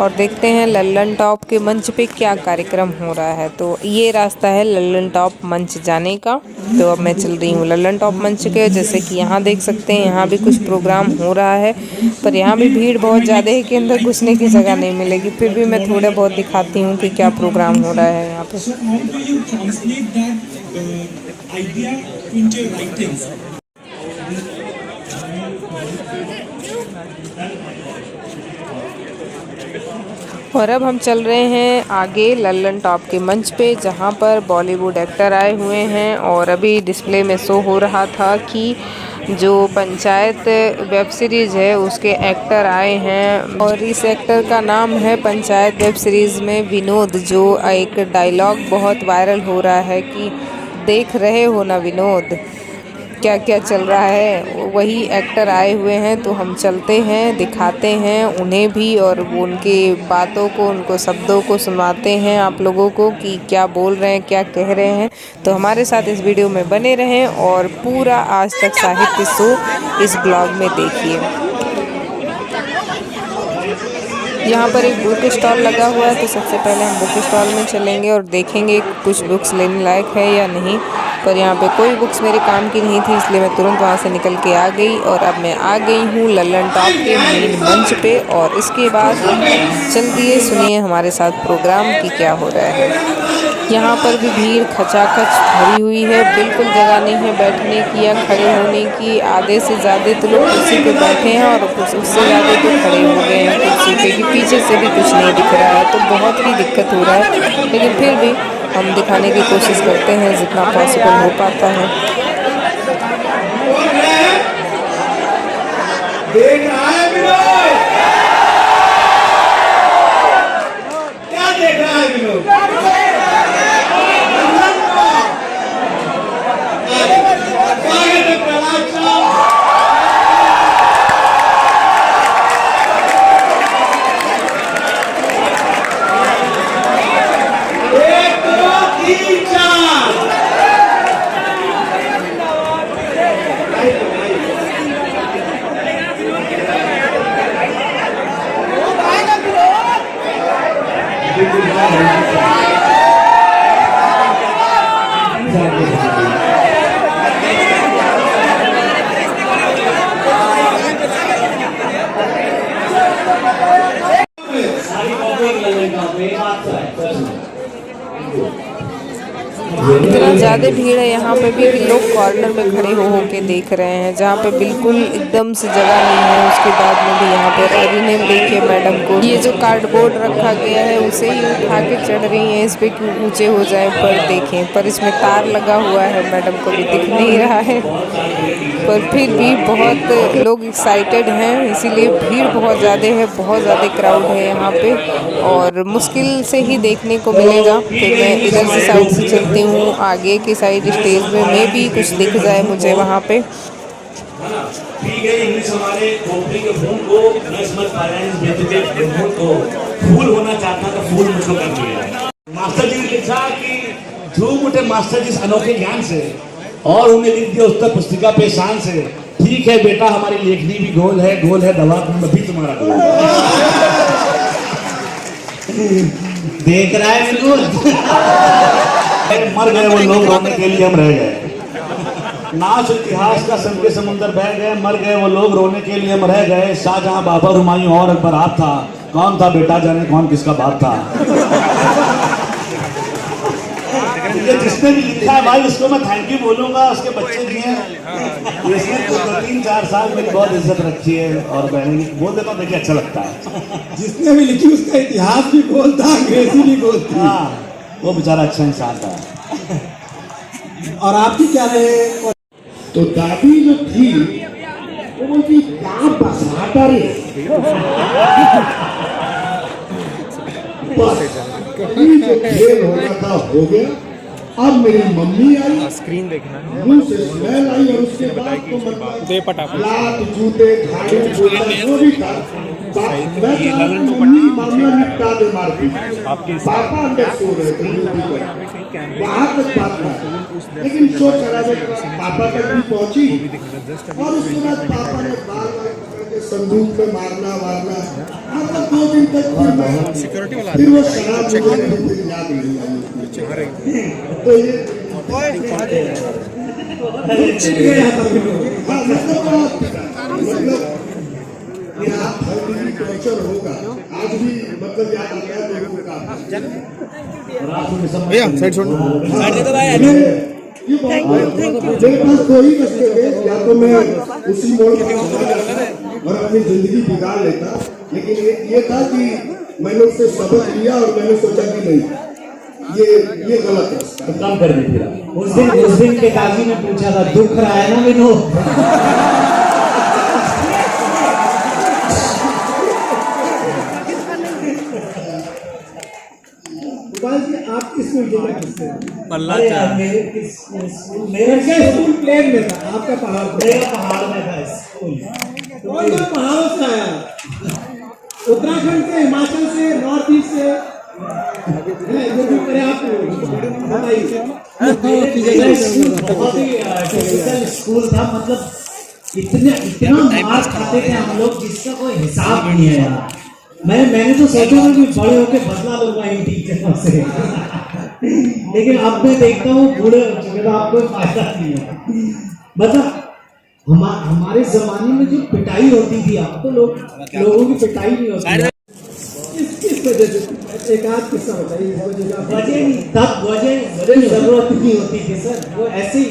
और देखते हैं लल्लन टॉप के मंच पे क्या कार्यक्रम हो रहा है। तो ये रास्ता है लल्लन टॉप मंच जाने का। तो अब मैं चल रही हूँ लल्लन टॉप मंच के। जैसे कि यहाँ देख सकते हैं, यहाँ भी कुछ प्रोग्राम हो रहा है, पर यहाँ भी भीड़ बहुत ज़्यादा है कि अंदर घुसने की जगह नहीं मिलेगी। फिर भी मैं थोड़ा बहुत दिखाती हूँ कि क्या प्रोग्राम हो रहा है यहाँ पे। How do you translate that idea into writings? और अब हम चल रहे हैं आगे लल्लन टॉप के मंच पे, जहाँ पर बॉलीवुड एक्टर आए हुए हैं। और अभी डिस्प्ले में शो हो रहा था कि जो पंचायत वेब सीरीज़ है उसके एक्टर आए हैं। और इस एक्टर का नाम है पंचायत वेब सीरीज़ में विनोद, जो एक डायलॉग बहुत वायरल हो रहा है कि देख रहे हो ना विनोद, क्या क्या चल रहा है, वही एक्टर आए हुए हैं। तो हम चलते हैं, दिखाते हैं उन्हें भी, और वो उनके बातों को, उनको शब्दों को सुनाते हैं आप लोगों को कि क्या बोल रहे हैं, क्या कह रहे हैं। तो हमारे साथ इस वीडियो में बने रहें और पूरा आज तक साहित्य शो इस ब्लॉग में देखिए। यहाँ पर एक बुक स्टॉल लगा हुआ है, तो सबसे पहले हम बुक स्टॉल में चलेंगे और देखेंगे कुछ बुक्स लेने लायक है या नहीं। पर यहाँ पे कोई बुक्स मेरे काम की नहीं थी, इसलिए मैं तुरंत वहाँ से निकल के आ गई। और अब मैं आ गई हूँ लल्लन टॉप के मेन मंच पे, और इसके बाद चल दिए सुनिए हमारे साथ प्रोग्राम की क्या हो रहा है। यहाँ पर भी भीड़ खचाखच भरी हुई है, बिल्कुल जगह नहीं है बैठने की या खड़े होने की। आधे से ज़्यादा तो लोग कुर्सी पे बैठे हैं और कुछ उससे ज़्यादा तो खड़े हो गए हैं कुर्सी पे, कि पीछे से भी कुछ नहीं दिख रहा है। तो बहुत ही दिक्कत हो रहा है, लेकिन फिर भी हम दिखाने की कोशिश करते हैं जितना पॉसिबल हो पाता है। देख रहा है विनोद, क्या देख रहा है विनोद? इतना ज़्यादा भीड़ है यहाँ पे भी कि लोग कॉर्नर में खड़े हो के देख रहे हैं, जहाँ पे बिल्कुल एकदम से जगह नहीं है। उसके बाद में भी यहाँ पे और इन्हें देखिए मैडम को, ये जो कार्डबोर्ड रखा गया है उसे ही उठा के चढ़ रही हैं इस पे कि ऊंचे हो जाए। पर देखें, पर इसमें तार लगा हुआ है, मैडम को भी दिख नहीं रहा है। पर फिर भी बहुत लोग एक्साइटेड हैं, इसीलिए भीड़ बहुत ज़्यादा है, बहुत ज़्यादा क्राउड है यहाँ पे, और मुश्किल से ही देखने को मिलेगा। फिर मैं इधर से साइड से चलती हूँ आगे की साइड स्टेज में भी कुछ दिख जाए मुझे वहाँ पे। हमारे खोपड़ी के फूल को फूल होना चाहता था, फूल मुझको कर दिया। मास्टर जी ने लिखा कि झूम उठे मास्टर जी इस अनोखे ज्ञान से, और उन्हें लिख दिया उत्तर पुस्तिका पे शान से। ठीक है बेटा, हमारी लेखनी भी गोल है दवा भी तुम्हारा गोल देख रहा है बिल्कुल। मर गए वो लोग, रोने के लिए हम रह गए। नाच इतिहास का सन के समुंदर बह गए, मर गए वो लोग, रोने के लिए हम रह गए। शाहजहां, बाबर, हुमायूं और अकबर आप था, कौन था बेटा जाने कौन किसका बाप था। जिसने भी लिखा है भाई उसको मैं थैंक यू बोलूंगा, उसके बच्चे भी हैं, इसने तो 3-4 साल मेरी बहुत इज्जत रखी है और मैं बोल देता हूँ, देखिए अच्छा लगता है। जिसने भी लिखी उसका इतिहास भी बोलता, अंग्रेजी भी बोलती। हाँ, वो बेचारा अच्छा इंसान था। और आपकी क्या रहे? तो दादी जो थी वो बोलती क्या बसाता रे, बस जो खेल होना था हो गया। अब मेरी मम्मी आई, स्क्रीन देखना है, मुंह से स्मेल आई, और उसके बाद तो मतलब लात, जूते, झाड़ू, बोतल जो भी था, मैं चाहता मम्मी मामला निपटा दे मार दी। पापा अंदर सो रहे थे वहां तक बात था, लेकिन शोर शराबे पापा तक भी पहुंची, और उसके बाद पापा ने बार संदूक में मारना वारना, 2 दिन तक फिर वो शराब याद नहीं आई। तो ये टॉर्चर होगा आज भी, मतलब याद आ गया लोगों का। भैया साइड छोड़ो, मेरे पास 2 ही रास्ते थे, या तो मैं उसी मोड़ पर और अपनी जिंदगी बिगाड़ लेता, लेकिन ये था कि मैंने उससे सबक लिया और मैंने सोचा कि नहीं, ये गलत है, तो कम कर दीजिए। उस दिन के काजी ने पूछा था, दुख रहा है ना विनोद? आप किस स्कूल के किससे? पल्ला मेरे स्कूल प्लेन में था, आपका पहाड़, मेरा पहाड़ में था स्कूल। तो पहाड़ों से आया, उत्तराखंड से, हिमाचल से, नॉर्थ ईस्ट से, बहुत ही टिपिकल स्कूल था। मतलब इतना मार खाते थे हम लोग जिसका कोई हिसाब नहीं है यार। मैंने तो सोचा था कि बड़े होकर बदला लूंगा इन टीचरों से, लेकिन अब मैं देखता हूँ बूढ़े हो चुके तो आपको फायदा नहीं है। मतलब हमारे जमाने में जो पिटाई होती थी, अब तो लोगों की पिटाई नहीं होती। किस वजह से? एक आध किस्सा बताइए। वजह नहीं, तब वजह जरूरत नहीं होती थी सर, वो ऐसे ही।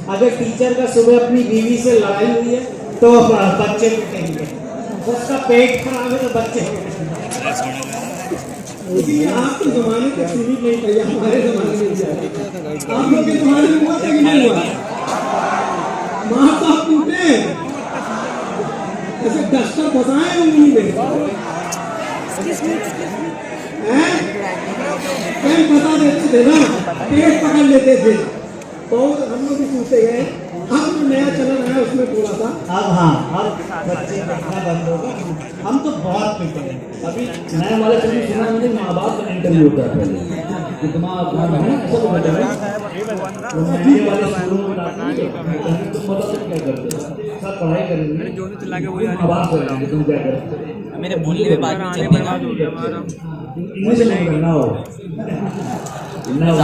अगर टीचर का सुबह अपनी बीवी से लड़ाई हुई है तो बच्चे पिटेंगे, उसका पेट खराब है तो बच्चे। आपके जमाने तक सीमित नहीं था, हमारे जमाने में आप लोग के जमाने में हुआ था कि नहीं हुआ? माँ बाप टूटे ऐसे डस्टर फंसाए उंगली में, पेट बता देते थे ना, पेट पकड़ लेते थे। तो हम लोग भी पूछते गए। हम जो नया चलन आया उसमें थोड़ा सा अब अब बच्चे देखना बंद होगा। हम तो बहुत पीते हैं। अभी नए वाले चलन सुना मैंने, माँ बाप का इंटरव्यू होता है कि तुम्हारा वाले स्कूलों में तुम बताओ तुम क्या करते हो? सब पढ़ाई करेंगे, माँ बाप करेंगे, तुम क्या करते हो? मेरे बोलने में बात नहीं चलेगा, इंग्लिश में करना हो,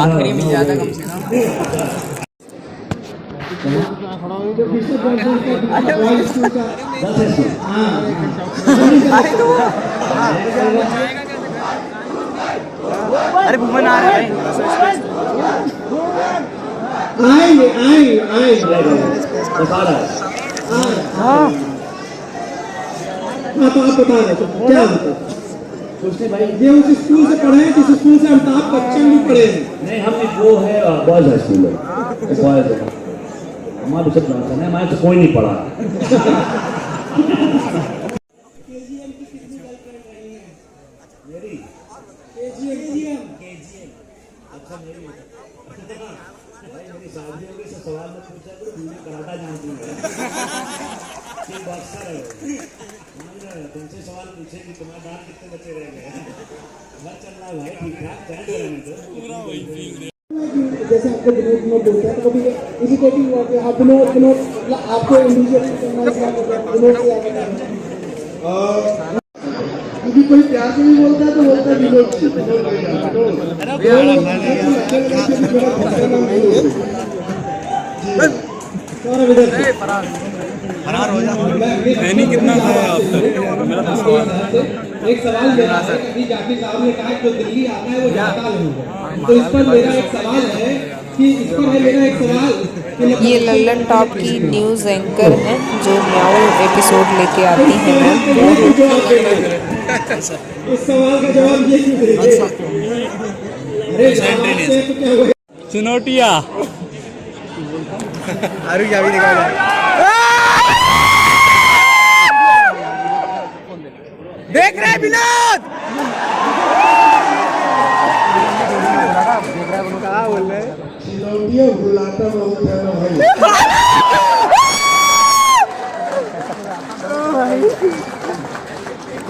आखिरी मिल जाता कम से कम। अरे भूमन आ रहा है, आएंगे। हाँ तो आप बता रहे क्या होता? कुछ नहीं भाई, ये उस स्कूल से पढ़े हैं जिस स्कूल से अमिताभ बच्चन भी पढ़े हैं। नहीं, हम वो है बॉयज हाई स्कूल है, बॉयज है हमारे सब जानते हैं, हमारे से कोई नहीं पढ़ा। मेरी शादियों के सवाल में पूछा तो कराटा जानती हूँ, तुमसे सवाल पूछे कि तुम्हारे दांत कितने बचे रह गए? चल रहा है भाई, ठीक ठाक चल रहा है। जैसे आपको विनोद बोलता है तो कभी इरिटेटिंग हुआ कि आप विनोद आपको इंडिविजुअली क्योंकि कोई प्यार से भी बोलता है तो बोलता है विनोद जी। फरार हो जा। मैंने कितना खाया आप तक? मेरा तो सवाल है। एक सवाल मेरा है, अभी जाकिर साहब ने कहा जो दिल्ली आता है वो जाता नहीं है, तो इस पर मेरा एक सवाल है कि इस पर है मेरा एक सवाल। ये लल्लन टॉप की न्यूज़ एंकर हैं जो म्याऊ एपिसोड लेके आती हैं मैम। इस सवाल का जवाब ये क्यों देंगे? अरे सुनोटिया अरे क्या भी दिखा देख रहे विनोद, क्या बोल रहे? बुलाता बहुत है ना भाई,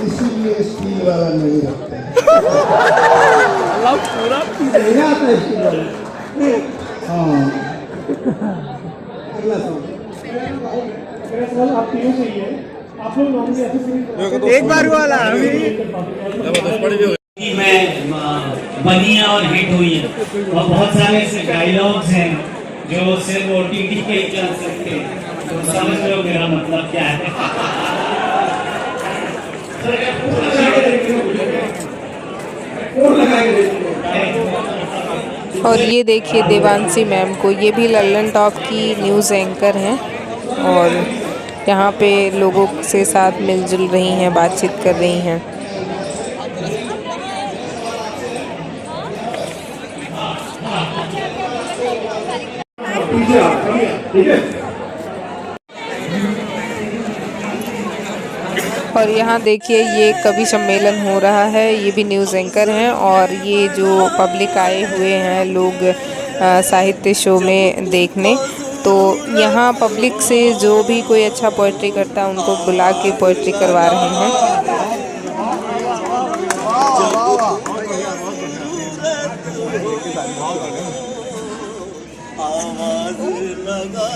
इसीलिए स्टील वाला नहीं रखते। पूरा नहीं आता स्टील वाला। हाँ, अगला सवाल आप तीनों से ही है। आप लोग नॉर्मली एक बार वाला मैं बनी है और हिट हुई है, और बहुत सारे ऐसे डायलॉग्स हैं जो सिर्फ OTT पे चल सकते हैं, तो समझ लो मेरा मतलब क्या है। और ये देखिए देवांशी मैम को, ये भी लल्लन टॉप की न्यूज़ एंकर हैं और यहाँ पे लोगों से साथ मिलजुल रही हैं, बातचीत कर रही हैं। नीचे आओ, ठीक है। और यहाँ देखिए ये कवि सम्मेलन हो रहा है, ये भी न्यूज़ एंकर हैं और ये जो पब्लिक आए हुए हैं लोग साहित्य शो में देखने, तो यहाँ पब्लिक से जो भी कोई अच्छा पोइट्री करता है उनको बुला के पोइट्री करवा रहे हैं। आवाज लगा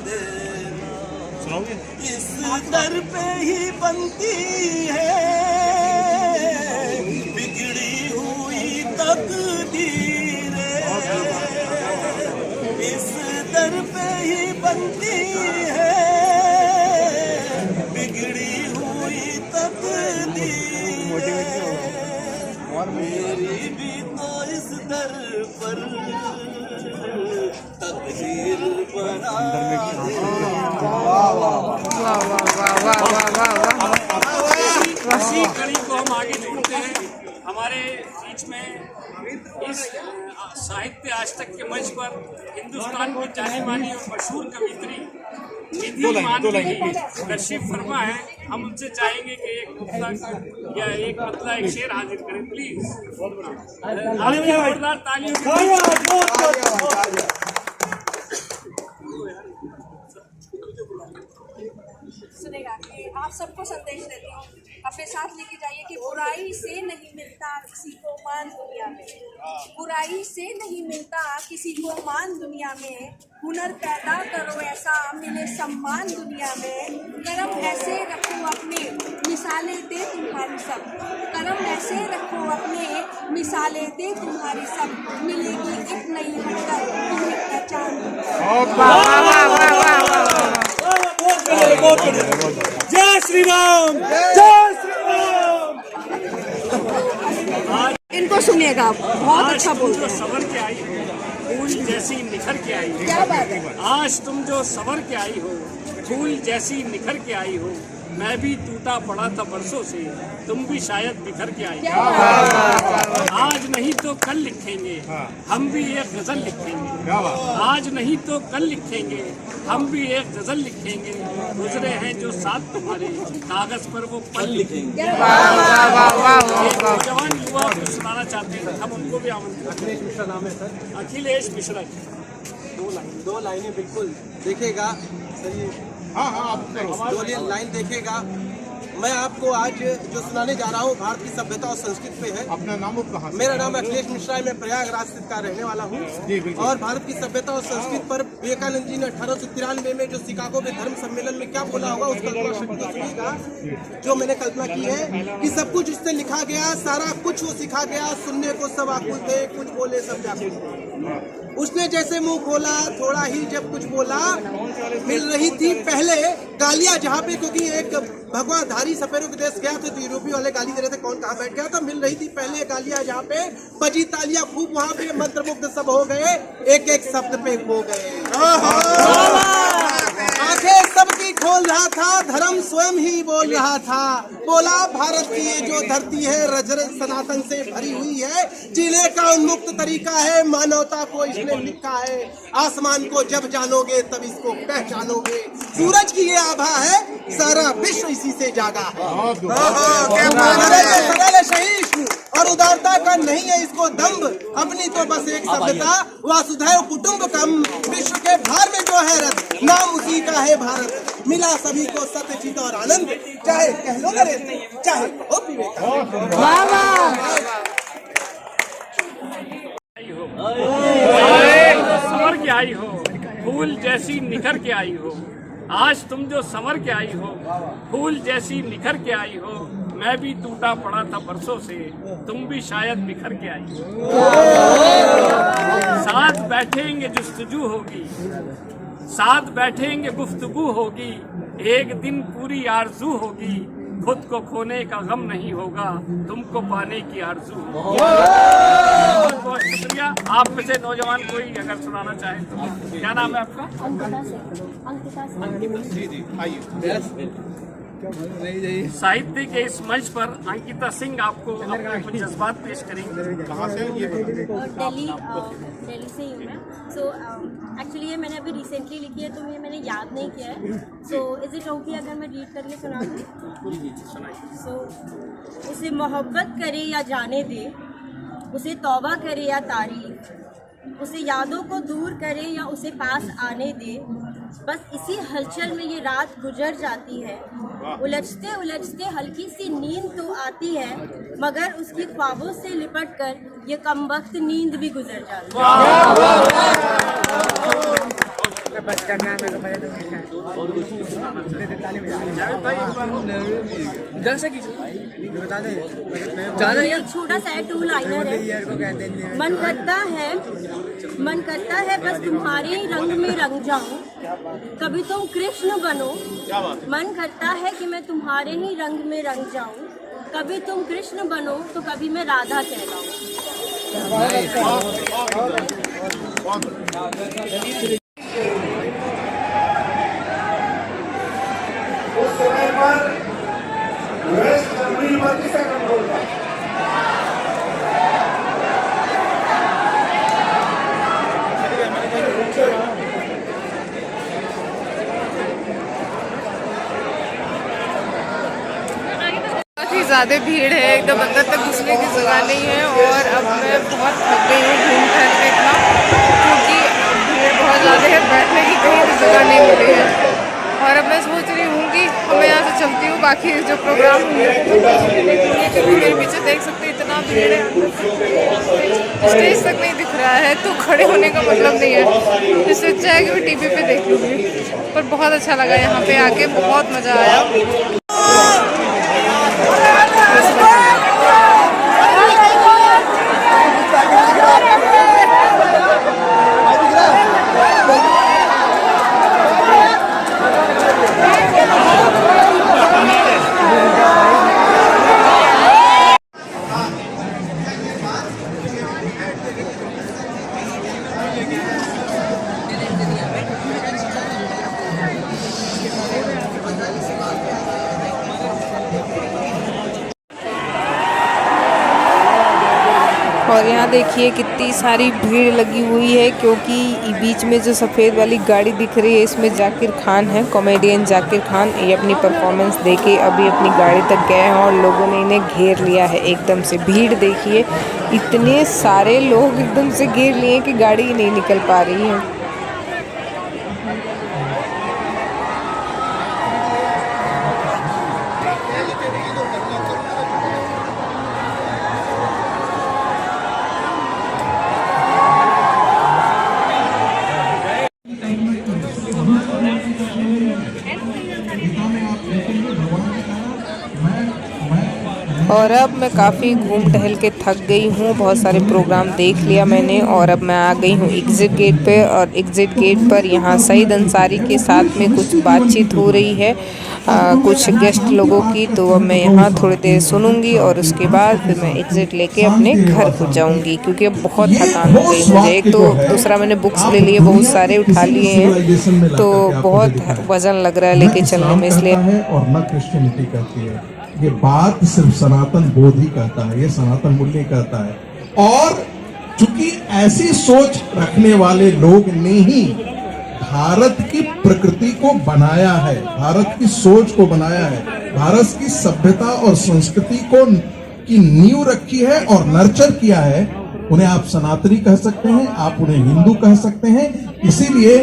दे इस दर पे ही बनती है बिगड़ी हुई तकदीरें, इस दर पे ही बनती है बिगड़ी हुई तकदीरें, मेरी भी तो इस दर पर तकदीर बना दे। इसी कड़ी को हम आगे जोड़ते हैं। हमारे बीच में इस साहित्य आज तक के मंच पर हिंदुस्तान की जानी मानी और मशहूर कवित्री निधि मानवी तशरीफ फरमा है। हम उनसे चाहेंगे कि एक नुक्ता या एक मतलब एक शेर हाजिर करें प्लीज। जोरदार तालियों सुनेगा कि आप सबको संदेश देती हूँ, अपने साथ लेके जाइए कि बुराई से नहीं मिलता किसी को मान दुनिया में, बुराई से नहीं मिलता किसी को मान दुनिया में, हुनर पैदा करो ऐसा मिले सम्मान दुनिया में, करम ऐसे रखो अपने मिसालें दे तुम्हारी सब, करम ऐसे रखो अपने मिसालें दे तुम्हारी सब, मिलेगी एक नई हटकर तुम्हें पहचान। जय श्री राम, जय श्री राम। इनको सुनिएगा, बहुत अच्छा बोलते हैं। सवर के आई हो, फूल जैसी निखर के आई हो, क्या बात है। आज तुम जो सवर के आई हो, फूल जैसी निखर के आई हो, मैं भी टूटा पड़ा था बरसों से, तुम भी शायद बिखर के आई हो। आज नहीं तो कल लिखेंगे हम भी एक गजल लिखेंगे, आज नहीं तो कल लिखेंगे हम भी एक गजल लिखेंगे, गुजरे हैं जो साथ तुम्हारे कागज पर वो पल लिखेंगे। जवान युवा को सुनाना चाहते हैं, हम उनको भी आमंत्रित। अखिलेश मिश्रा नाम है सर, अखिलेश मिश्रा। दो लाइनें बिल्कुल देखेगा सर, ये हाँ आप दो लाइन देखेगा। मैं आपको आज जो सुनाने जा रहा हूँ भारत की सभ्यता और संस्कृति पे है। अपना नाम और कहाँ? मेरा नाम अखिलेश मिश्रा है, मैं प्रयागराज स्थित का रहने वाला हूँ। और भारत की सभ्यता और संस्कृति पर विवेकानंद जी ने 1893 में जो शिकागो में धर्म सम्मेलन में क्या बोला होगा उस कल्पना शक्ति सुनिएगा जो मैंने कल्पना की है कि सब कुछ उससे लिखा गया, सारा कुछ वो सिखा गया, सुनने को सब आकुल थे, कुछ बोले सब व्याकुल थे। उसने जैसे मुंह खोला थोड़ा ही जब कुछ बोला, मिल रही थी पहले गालियां जहाँ पे, क्योंकि एक भगवाधारी सपेरों के देश गया था तो यूरोपीय वाले गाली दे रहे थे कौन कहाँ बैठ गया था। मिल रही थी पहले गालियां जहाँ पे, बजी तालियां खूब वहाँ पे, मंत्रमुग्ध सब हो गए, एक एक शब्द पे खो गए। आंखें सबकी खोल रहा था, धर्म स्वयं ही बोल रहा था, बोला भारत की ये जो धरती है रजरज सनातन से भरी हुई है, जीने का उन्मुक्त तरीका है, मानवता को इसने लिखा है, आसमान को जब जानोगे तब इसको पहचानोगे, सूरज की ये आभा है, सारा विश्व इसी से जागा है। सरल सहिष्णु और उदारता का नहीं है इसको दम्भ, अपनी तो बस एक सभ्यता, वासुधैव कुटुंबकम, विश्व के भार में जो है रथ, नाम उसी का है भारत, मिला सभी को सत्यचित और आनंद, चाहे कह लो नरेंद्र, चाहे कहो विवेकानंद। सवर के आई हो, फूल जैसी निखर के आई हो, आज तुम जो संवर के आई हो, फूल जैसी निखर के आई हो, मैं भी टूटा पड़ा था बरसों से, तुम भी शायद बिखर के आई हो। साथ बैठेंगे जुस्तजू होगी, साथ बैठेंगे गुफ्तगू होगी, एक दिन पूरी आरजू होगी, खुद को खोने का गम नहीं होगा, तुमको पाने की आरजू होगी। बहुत बहुत शुक्रिया। आप में से नौजवान कोई अगर सुनाना चाहे तो। क्या नाम है आपका? अंकिता। जी आइए। साहित्य के इस मंच पर अंकिता सिंह आपको अपने कुछ जज्बात पेश करेंगे। कहाँ से ये दिल्ली से ही हूँ मैं। सो एक्चुअली ये मैंने अभी रिसेंटली लिखी है तो ये मैंने याद नहीं किया है। सो इज़ इट ओके अगर मैं रीड करके सुना दूँ? सो उसे मोहब्बत करे या जाने दे, उसे तौबा करे या तारीफ, उसे यादों को दूर करे या उसे पास आने दे, बस इसी हलचल में ये रात गुजर जाती है। उलझते उलझते हल्की सी नींद तो आती है, मगर उसकी ख्वाबों से लिपट कर ये कमबख्त नींद भी गुजर जाती है। एक छोटा सा 2 लाइनर है। मन करता है बस तुम्हारे रंग में रंग जाऊं, कभी तुम कृष्ण बनो। मन करता है कि मैं तुम्हारे ही रंग में रंग जाऊं, कभी तुम कृष्ण बनो तो कभी मैं राधा कहलाऊं। उस समय पर वेस्ट जर्मनी पर किसे कंट्रोल था? बहुत ही ज़्यादा भीड़ है, एकदम अंदर तक घुसने की जगह नहीं है। और अब मैं बहुत थक गई हूँ घूम टहल के इतना, क्योंकि भीड़ बहुत ज़्यादा है, बैठने की कहीं भी जगह नहीं मिली है। और अब मैं सोच रही हूँ कि मैं यहाँ से चलती हूँ, बाकी जो प्रोग्राम क्योंकि मेरे पीछे देख सकते इतना भीड़ है, स्टेज तक नहीं दिख रहा है, तो खड़े होने का मतलब नहीं है। इससे अच्छा है कि मैं टीवी पे देख लूँगी। पर बहुत अच्छा लगा यहाँ पे आके, बहुत मज़ा आया। और यहाँ देखिए कितनी सारी भीड़ लगी हुई है, क्योंकि बीच में जो सफ़ेद वाली गाड़ी दिख रही है इसमें जाकिर खान है, कॉमेडियन जाकिर खान। ये अपनी परफॉर्मेंस देके अभी अपनी गाड़ी तक गए हैं और लोगों ने इन्हें घेर लिया है एकदम से। भीड़ देखिए, इतने सारे लोग एकदम से घेर लिए कि गाड़ी ही नहीं निकल पा रही है। और अब मैं काफ़ी घूम टहल के थक गई हूँ, बहुत सारे प्रोग्राम देख लिया मैंने। और अब मैं आ गई हूँ एग्ज़िट गेट पे, और एग्ज़िट गेट पर यहाँ सईद अंसारी के साथ में कुछ बातचीत हो रही है कुछ गेस्ट लोगों की। तो अब मैं यहाँ थोड़ी देर सुनूंगी और उसके बाद फिर मैं एग्ज़िट लेके अपने घर को जाऊँगी, क्योंकि अब बहुत थकान हो गई मुझे। एक तो दूसरा मैंने बुक्स ले लिए, बहुत सारे उठा लिए हैं, तो बहुत वज़न लग रहा है लेके चलने में, इसलिए। और न क्रिश्चियनिटी कहती है, ये बात सिर्फ सनातन बोध ही कहता है, ये सनातन मूल्य कहता है। और चूंकि ऐसी सोच रखने वाले लोग ने ही भारत की प्रकृति को बनाया है, भारत की सोच को बनाया है, भारत की सभ्यता और संस्कृति को की नींव रखी है और नर्चर किया है। उन्हें आप सनातनी कह सकते हैं, आप उन्हें हिंदू कह सकते हैं। इसीलिए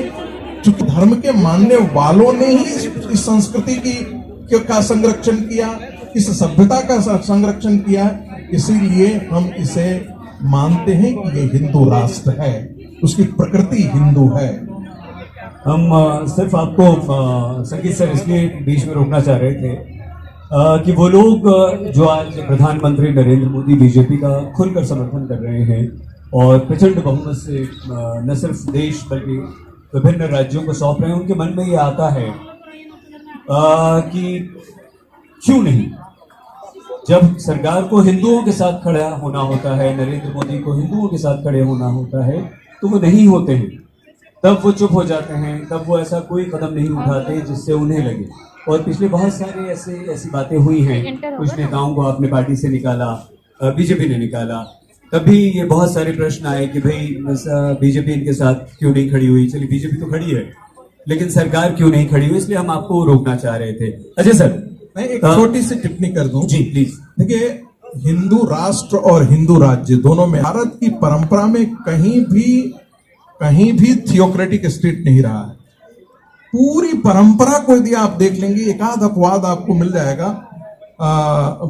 चूंकि धर्म के मानने वालों ने ही इस संस्कृति का संरक्षण किया, इस सभ्यता का संरक्षण किया, इसीलिए हम इसे मानते हैं कि ये हिंदू राष्ट्र है, उसकी प्रकृति हिंदू है। हम सिर्फ आपको संगीत सर इसलिए बीच में रोकना चाह रहे थे कि वो लोग जो आज प्रधानमंत्री नरेंद्र मोदी बीजेपी का खुलकर समर्थन कर रहे हैं और प्रचंड बहुमत से न सिर्फ देश बल्कि विभिन्न राज्यों को सौंप रहे हैं, उनके मन में ये आता है कि क्यों नहीं, जब सरकार को हिंदुओं के साथ खड़ा होना होता है, नरेंद्र मोदी को हिंदुओं के साथ खड़े होना होता है, तो वो नहीं होते हैं, तब वो चुप हो जाते हैं, तब वो ऐसा कोई कदम नहीं उठाते जिससे उन्हें लगे और पिछले बहुत सारे ऐसी बातें हुई हैं, कुछ नेताओं को आपने पार्टी से निकाला, बीजेपी ने निकाला, तभी ये बहुत सारे प्रश्न आए कि भाई बीजेपी इनके साथ क्यों नहीं खड़ी हुई। चलिए बीजेपी तो खड़ी है, लेकिन सरकार क्यों नहीं खड़ी हुई, इसलिए हम आपको रोकना चाह रहे थे। अजय सर, मैं एक छोटी सी टिप्पणी कर दूं। जी प्लीज। देखिए, हिंदू राष्ट्र और हिंदू राज्य दोनों में भारत की परंपरा में कहीं भी थियोक्रेटिक स्टेट नहीं रहा है। पूरी परंपरा को यदि आप देख लेंगे, एक आध अपवाद आपको मिल जाएगा,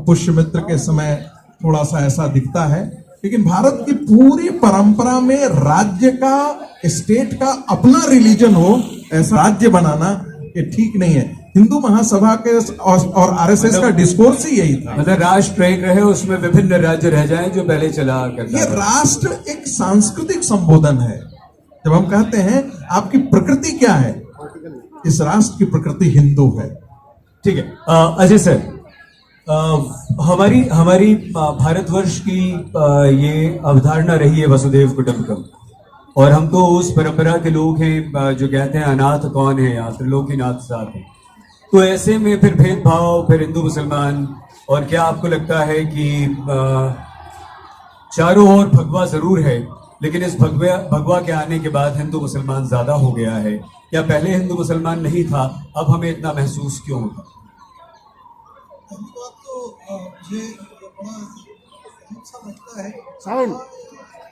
पुष्यमित्र के समय थोड़ा सा ऐसा दिखता है, लेकिन भारत की पूरी परंपरा में राज्य का, स्टेट का अपना रिलीजन हो, ऐसा राज्य बनाना ये ठीक नहीं है। हिंदू महासभा के और आरएसएस का डिस्कोर्स ही यही था, मतलब राष्ट्र एक रहे, उसमें विभिन्न राज्य रह जाएं जो पहले चला करता ये राष्ट्र एक सांस्कृतिक संबोधन है। जब हम कहते हैं आपकी प्रकृति क्या है, इस राष्ट्र की प्रकृति हिंदू है। ठीक है। अजय सर, हमारी भारतवर्ष की ये अवधारणा रही है वसुधैव कुटुंबकम, और हम तो उस परंपरा के लोग हैं जो कहते हैं अनाथ कौन है यहाँ, त्रिलोकीनाथ साथ है। तो ऐसे में फिर भेदभाव, फिर हिंदू मुसलमान, और क्या आपको लगता है कि चारों ओर भगवा जरूर है, लेकिन इस भगवा के आने के बाद हिंदू मुसलमान ज्यादा हो गया है, या पहले हिंदू मुसलमान नहीं था, अब हमें इतना महसूस क्यों होता? पहली बात तो मुझे बड़ा अजीब सा लगता है साउंड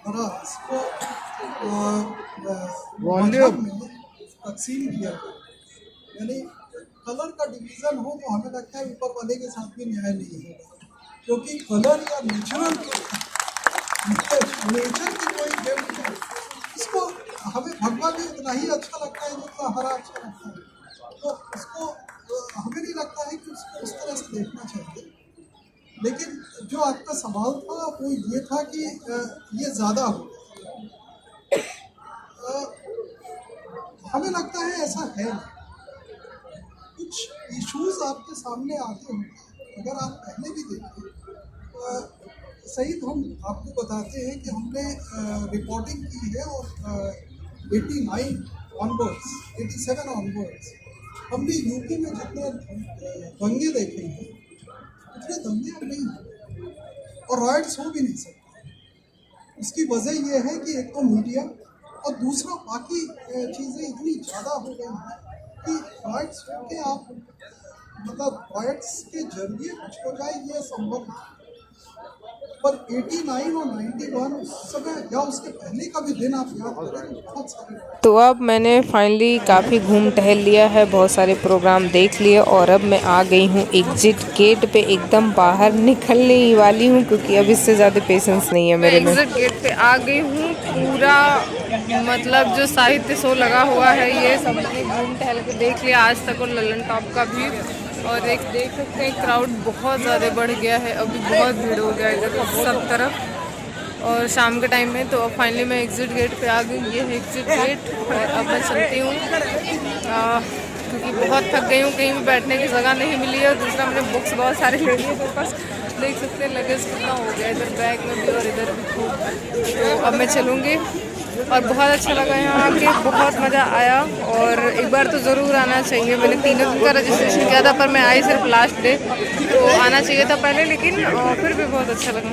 बड़ा इसको मजहब में तकसीम किया गया, यानी कलर का डिवीजन हो तो हमें लगता है ऊपर वाले के साथ भी न्याय नहीं होगा, क्योंकि कलर या नेचर की कोई गेम नहीं। इसको हमें भगवा भी उतना ही अच्छा लगता है जितना हरा अच्छा लगता है, तो इसको हमें नहीं लगता है कि उसको उस तरह से देखना चाहिए। लेकिन जो आपका सवाल था वो ये था कि ये ज़्यादा हो हमें लगता है ऐसा है नहीं। कुछ इश्यूज आपके सामने आते होंगे, अगर आप पहले भी देखें सईद, हम आपको बताते हैं कि हमने रिपोर्टिंग की है और 89 ऑनवर्ड्स, 87 ऑनवर्ड्स हमने यूपी में जितने दंगे देखे हैं उतने दंगे अब नहीं हुए और राइट्स हो भी नहीं सकते। उसकी वजह यह है कि एक तो मीडिया और दूसरा बाकी चीज़ें इतनी ज़्यादा हो गई हैं कि राइट्स होके आप मतलब राइट्स के जरिए कुछ हो जाए ये संभव है। पर 89 और 91 उस समय या उसके पहले का भी दिन आप याद करें, बहुत सारे। तो अब मैंने फाइनली काफ़ी घूम टहल लिया है, बहुत सारे प्रोग्राम देख लिए, और अब मैं आ गई हूँ एग्जिट गेट पे, एकदम बाहर निकलने ही वाली हूँ क्योंकि अब इससे ज़्यादा पेशेंस नहीं है मेरे में। एग्जिट गेट पे आ गई हूँ, पूरा मतलब जो साहित्य शो लगा हुआ है ये सब मैंने घूम टहल के देख लिया आज तक, और लल्लन टॉप का भी। और एक देख सकते हैं क्राउड बहुत ज़्यादा बढ़ गया है, अभी बहुत भीड़ हो गया है इधर सब तरफ, और शाम के टाइम में। तो अब फाइनली मैं एग्जिट गेट पे आ गई, ये है एग्जिट गेट, और अब मैं चलती हूँ क्योंकि बहुत थक गई हूँ, कहीं भी बैठने की जगह नहीं मिली है। और दूसरा मैंने बुक्स बहुत सारे ले लिए मेरे पास, देख सकते हैं लगेज कितना हो गया इधर बैग में भी और इधर भी खूब। तो अब मैं चलूँगी, और बहुत अच्छा लगा यहाँ आके, बहुत मज़ा आया, और एक बार तो ज़रूर आना चाहिए। मैंने 3 दिन का रजिस्ट्रेशन किया था पर मैं आई सिर्फ लास्ट डे, तो आना चाहिए था पहले, लेकिन फिर भी बहुत अच्छा लगा।